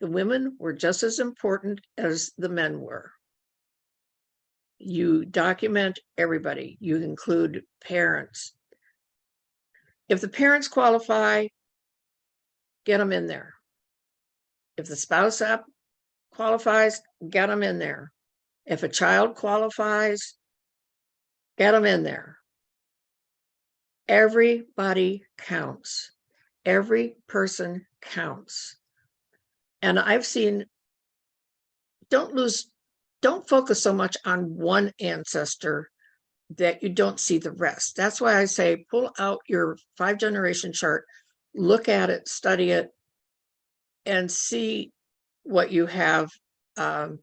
The women were just as important as the men were. You document everybody. You include parents. If the parents qualify, get them in there. If the spouse qualifies, get them in there. If a child qualifies, get them in there. Everybody counts. Every person counts. And I've seen, don't focus so much on one ancestor that you don't see the rest. That's why I say pull out your 5-generation chart, look at it, study it, and see what you have on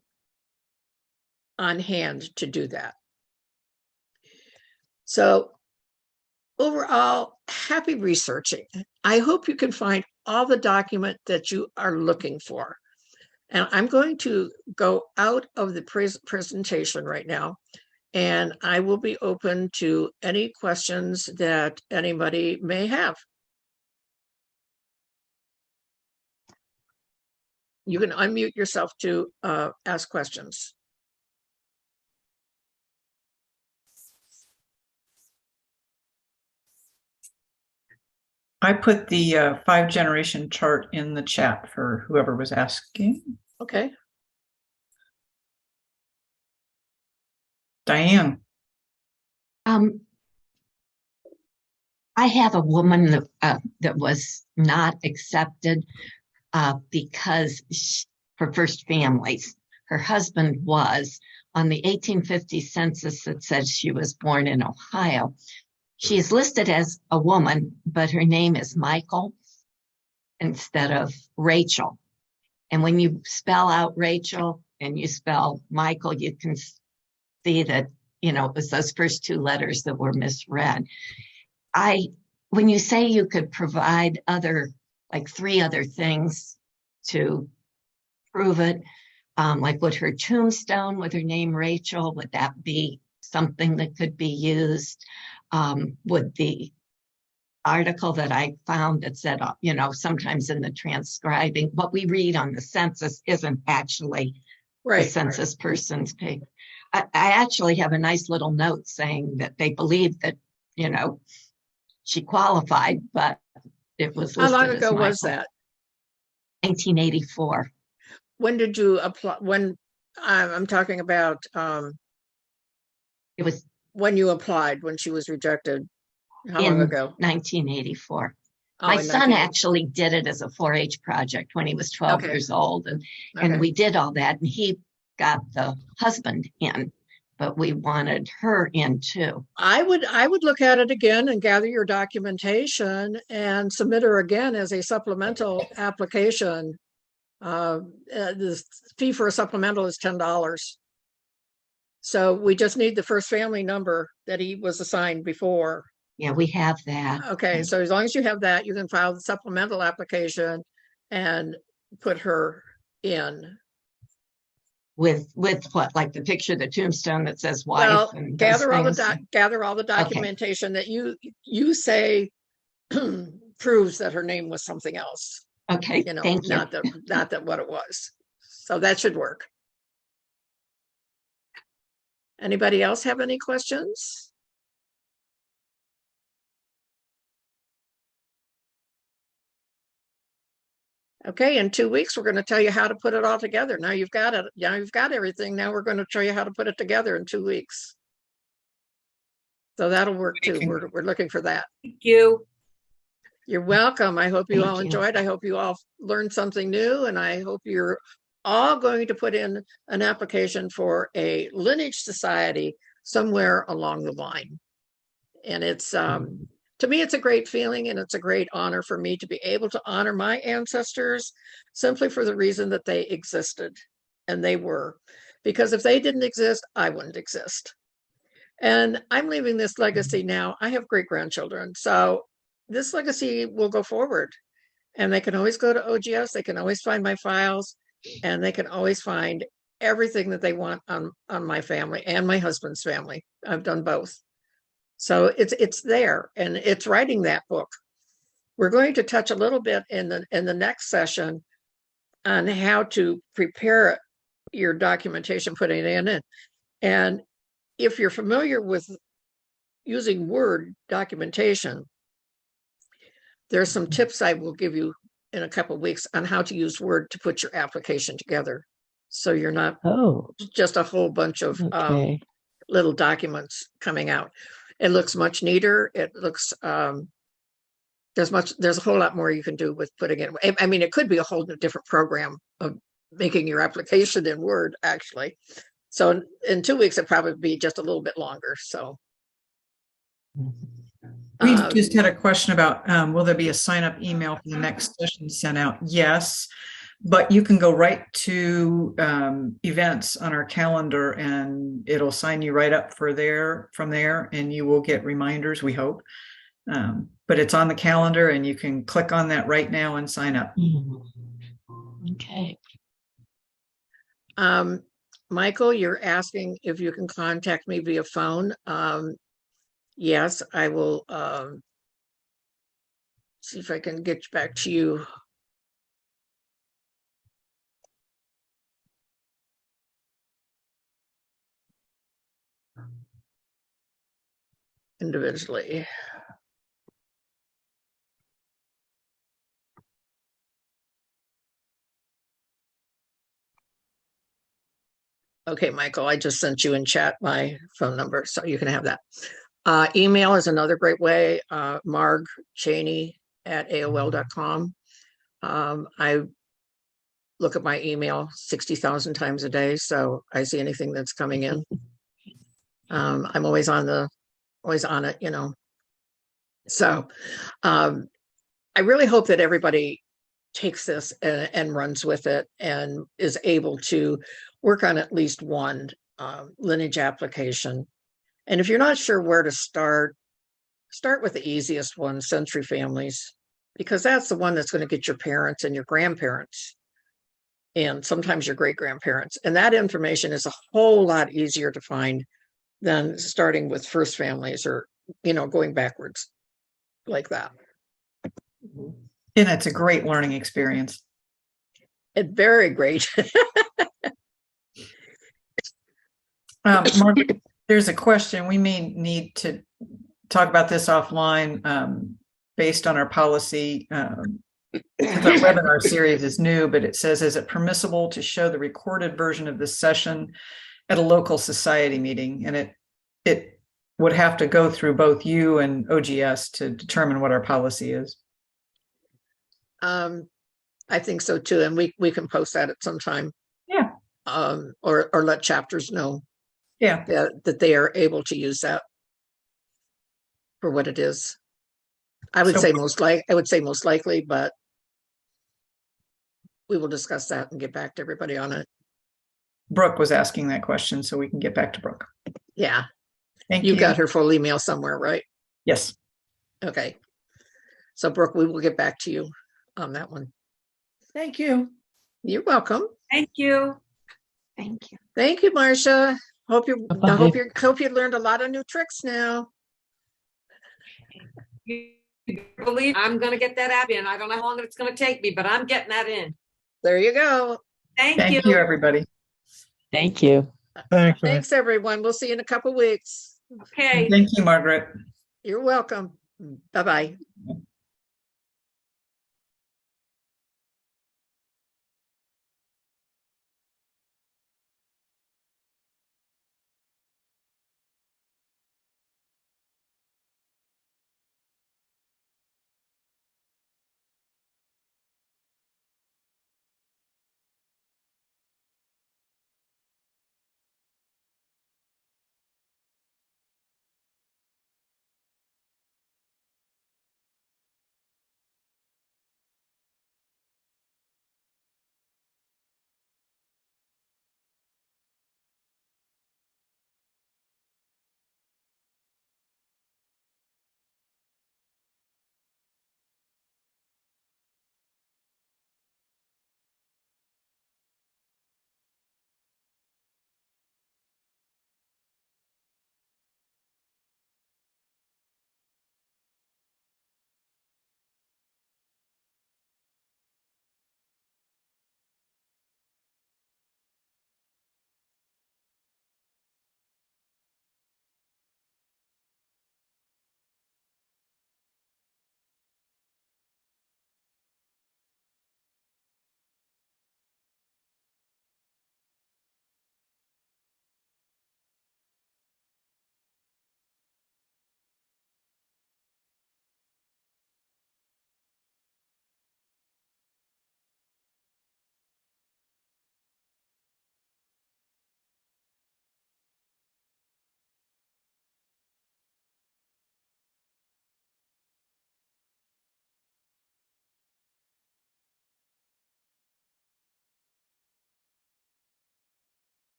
hand to do that. So overall, happy researching. I hope you can find all the document that you are looking for. And I'm going to go out of the presentation right now, and I will be open to any questions that anybody may have. You can unmute yourself to ask questions. I put the 5-generation chart in the chat for whoever was asking. Okay. Diane. I have a woman that was not accepted because for first families. Her husband was. On the 1850 census, it says she was born in Ohio. She is listed as a woman, but her name is Michael instead of Rachel. And when you spell out Rachel and you spell Michael, you can see that, you know, it was those first 2 letters that were misread. When you say you could provide like 3 other things to prove it, like would her tombstone with her name Rachel, would that be something that could be used? Would the article that I found that said, you know, sometimes in the transcribing, what we read on the census isn't actually the census person's page. I actually have a nice little note saying that they believe that, you know, she qualified, but it was listed. How long ago was that? 1984. When did you apply? When I'm talking about It was when you applied, when she was rejected. How long ago? 1984. Oh, My in son 1984. actually did it as a 4-H project when he was 12 Okay. years old. And Okay. we did all that. And he got the husband in, but we wanted her in too. I would look at it again and gather your documentation and submit her again as a supplemental application. The fee for a supplemental is $10. So we just need the first family number that he was assigned before. Yeah, we have that. Okay, so as long as you have that, you can file the supplemental application and put her in. With what, like the picture of the tombstone that says wife? Well, and gather all those the things? gather all the documentation that you say proves that her name was something else. Okay, You know, thank you. not that what it was. So that should work. Anybody else have any questions? Okay, in 2 weeks, we're going to tell you how to put it all together. Now you've got it. Now you've got everything. Now we're going to show you how to put it together in 2 weeks. So that'll work too. We're looking for that. Thank you. You're welcome. I hope you Thank all you. enjoyed. I hope you all learned something new, and I hope you're all going to put in an application for a Lineage Society somewhere along the line. And it's to me, it's a great feeling, and it's a great honor for me to be able to honor my ancestors simply for the reason that they existed, and they were. Because if they didn't exist, I wouldn't exist. And I'm leaving this legacy now. I have great-grandchildren, so this legacy will go forward. And they can always go to OGS, they can always find my files, and they can always find everything that they want on my family and my husband's family. I've done both. So it's there, and it's writing that book. We're going to touch a little bit in the next session on how to prepare your documentation, putting it in. And if you're familiar with using Word documentation, there's some tips I will give you in a couple of weeks on how to use Word to put your application together. So you're not just a whole bunch of little documents coming out. It looks much neater. It looks, there's a whole lot more you can do with putting it. I mean, it could be a whole different program of making your application in Word, actually. So in 2 weeks, it'd probably be just a little bit longer. So. We just had a question about, will there be a sign-up email for the next session sent out? Yes, but you can go right to events on our calendar, and it'll sign you right up from there, and you will get reminders, we hope. But it's on the calendar, and you can click on that right now and sign up. Okay. Michael, you're asking if you can contact me via phone. Yes, I will see if I can get back to you. Individually. Okay, Michael, I just sent you in chat my phone number, so you can have that. Email is another great way, Marg Cheney at AOL.com. I look at my email 60,000 times a day, so I see anything that's coming in. I'm always on it, you know. So I really hope that everybody takes this and runs with it and is able to work on at least one lineage application. And if you're not sure where to start with the easiest one, Century Families, because that's the one that's going to get your parents and your grandparents and sometimes your great-grandparents. And that information is a whole lot easier to find than starting with First Families or, you know, going backwards like that. And it's a great learning experience. It's very great. Margaret, there's a question. We may need to talk about this offline based on our policy. Since our webinar series is new, but it says, is it permissible to show the recorded version of this session at a local society meeting? And it would have to go through both you and OGS to determine what our policy is. I think so too, and we can post that at some time. Yeah. Or let chapters know. Yeah. That they are able to use that for what it is. I would say most likely, but we will discuss that and get back to everybody on it. Brooke was asking that question, so we can get back to Brooke. Yeah. Thank you. You got her full email somewhere, right? Yes. Okay. So Brooke, we will get back to you on that one. Thank you. You're welcome. Thank you. Thank you. Thank you, Marcia. I hope you learned a lot of new tricks now. You believe I'm going to get that app in. I don't know how long it's going to take me, but I'm getting that in. There you go. Thank you. Thank you, everybody. Thank you. Thanks. Thanks, everyone. We'll see you in a couple weeks. Okay. Thank you, Margaret. You're welcome. Bye-bye.